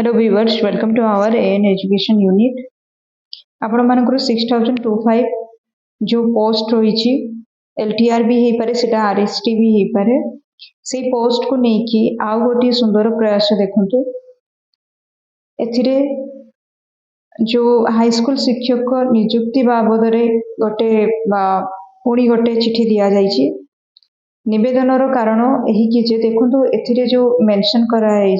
Hello viewers, welcome to our AN education unit. आपण मानकर 6025 जो पोस्ट रही LTR भी हो पारे सेटा RST भी हो पारे से पोस्ट को लेकिन आउ गोटे सुंदर प्रयास देखंतु एथिरे जो हाई स्कूल शिक्षक नियुक्ति बाबद रे गोटे पुणी गोटे चिठी दिया जाइछि निवेदनर कारण यही कि जे देखंतु एथिरे जो मेंशन करा है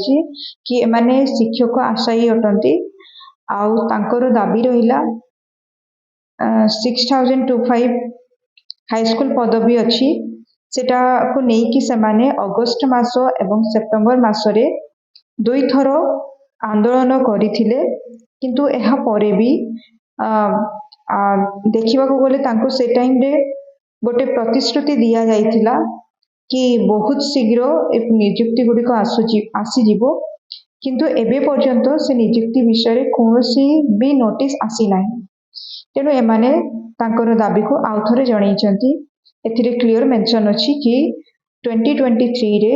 कि एमाने शिक्षक आशायी अटंती आउ तांकर दाबी रहिला 6025 हाई स्कूल पदवी अच्छी सेटा को नहीं कि सेमाने अगस्त मास एवं सेप्टेम्बर मासरे दुई थर आंदोलन करथिले किंतु एहा परे भी देखिबा को गले तांको से टाइम रे गोटे प्रतिश्रुति दिया जाइथिला कि बहुत शीघ्र नियुक्ति गुडी को आसी जीवो किंतु एबे पर्यंत से नियुक्ति विषय कोनोसी भी नोटिस आसी नाही तेणु एमाने तांकर दाबी को आउ थरे जणाइछंती एथिरे क्लियर मेंशन अछि कि 2023 रे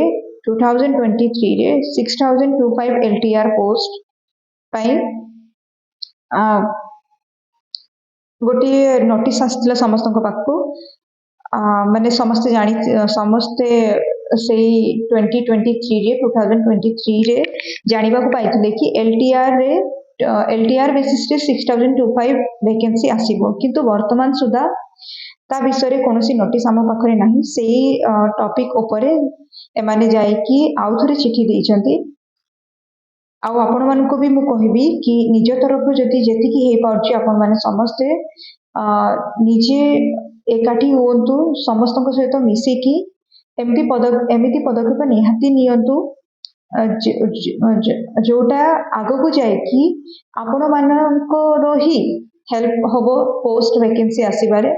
6025 LTR पोस्ट पई गोटे नोटिस आसथिला समस्तक पाखु माने समस्ते जानी समस्ते से 2023 रे 2023 रे जानिबा को पाइथिले कि LTR बेसिस रे 6025 वैकेंसी आसीबो किंतु वर्तमान सुधा ता विषय रे कोनोसी नोटिस हम पाखरे नाही सेही टॉपिक ऊपर एमाने जाय कि आउ थरे चिठी देइचंती आउ आपण मानको भी मु कहबी कि निज तरफ जति जेति कि हे पाउची आपण माने समस्ते निजे एकाठी होंतु समस्तक सहित मिसिकी एमिति पदक्षेप निहाती नियंतु जोटा आगो को जाए कि आपण मानकर ही हेल्प होबो पोस्ट वैकेंसी आसीबारे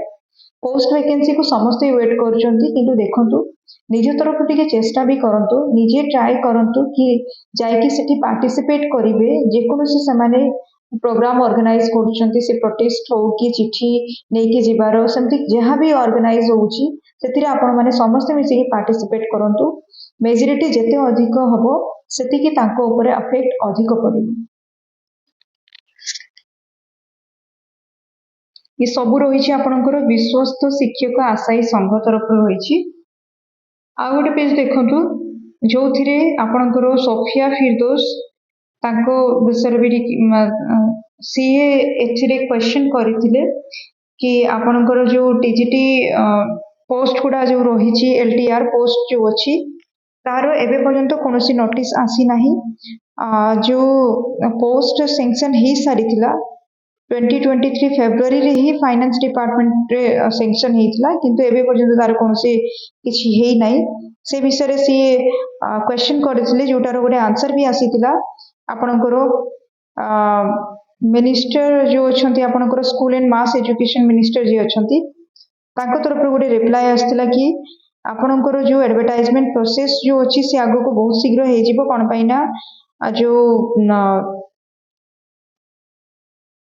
पोस्ट वैकेंसी को समस्ते वेट करचंती किंतु देखंतु निज तरफ टिके चेष्टा भी करंतु निजे ट्राई करंतु कि जाय कि सेठी पार्टिसिपेट करिवे जे कोनोसी समाने प्रोग्राम ऑर्गेनाइज करचंती से प्रोटेस्ट हो कि चिठी नै कि जिबारो समथि जहां भी ऑर्गेनाइज होउची सेतिरे आपण माने समस्त मिसी पार्टिसिपेट करंतु मेजॉरिटी जेते अधिक हबो सेति कि तांको ऊपर अफेक्ट अधिक पड़िबो ये सब रही आपणकर विश्वस्त शिक्षक आशायी संघ तरफ रही आ गोटे पेज देखंतु जो थिरे आपणकर सोफिया फिरदौस तांको विषय भी सीए एथिरे क्वेश्चन करथिले कि आपणकर जो टीजीटी पोस्ट गुडा जो रही LTR पोस्ट जो अच्छी तार एबे पर्यंत कोनोसी नोटिस आसी नाही जो पोस्ट सैंक्शन ही सारिथिला 2023 फेब्रुआरी रे ही फाइनेंस डिपार्टमेंट रे सैंक्शन हेइथिला किंतु एबे पर्यंत तार कोनोसी किछि हेइ नाही से विषय रे सी क्वेश्चन करथिले जोटार गोटे आंसर भी आसीथिला आपणकर मिनिस्टर जो अछंती आपणकर school and mass education minister जे अछंती तांको तरफ गोटे रिप्लाई आसथिला कि आपणकर जो एडवर्टाइजमेंट प्रोसेस जो अछि से आगो को बहुत शीघ्र हे जिवो कोन पाइना जो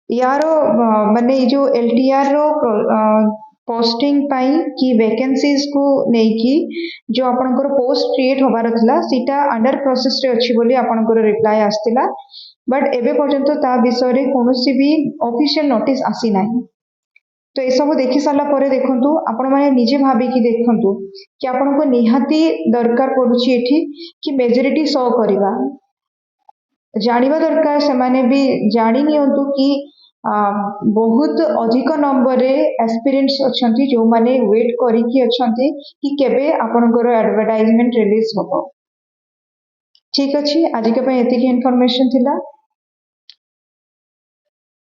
यारो माने जो LTR रो पोस्टिंग पाई कि वैकेंसीज को नै कि जो आपणकर पोस्ट क्रिएट होबार थिला सीटा अंडर प्रोसेस रे अछि बोली आपणकर रिप्लाई आस्थिला बट एबे पर्यंत ता विषय रे कोनोसी भी ऑफिशियल नोटिस आसी नाही तो ए सब देखि साला परे देखंतु आपण माने निजे भाबी कि देखंतु कि आपनको निहाती दरकार पडुची एठी कि मेजॉरिटी शो करिवा जानिबा दरकार से माने भी जानि नियंतु कि बहुत अधिक नंबर रे एस्पिरेंट्स अछंती जो माने वेट करी कि अछंती कि केबे आपनकर एडवर्टाइजमेंट रिलीज होबो ठीक अछि आज के पय एतिकी इन्फॉर्मेशन थिला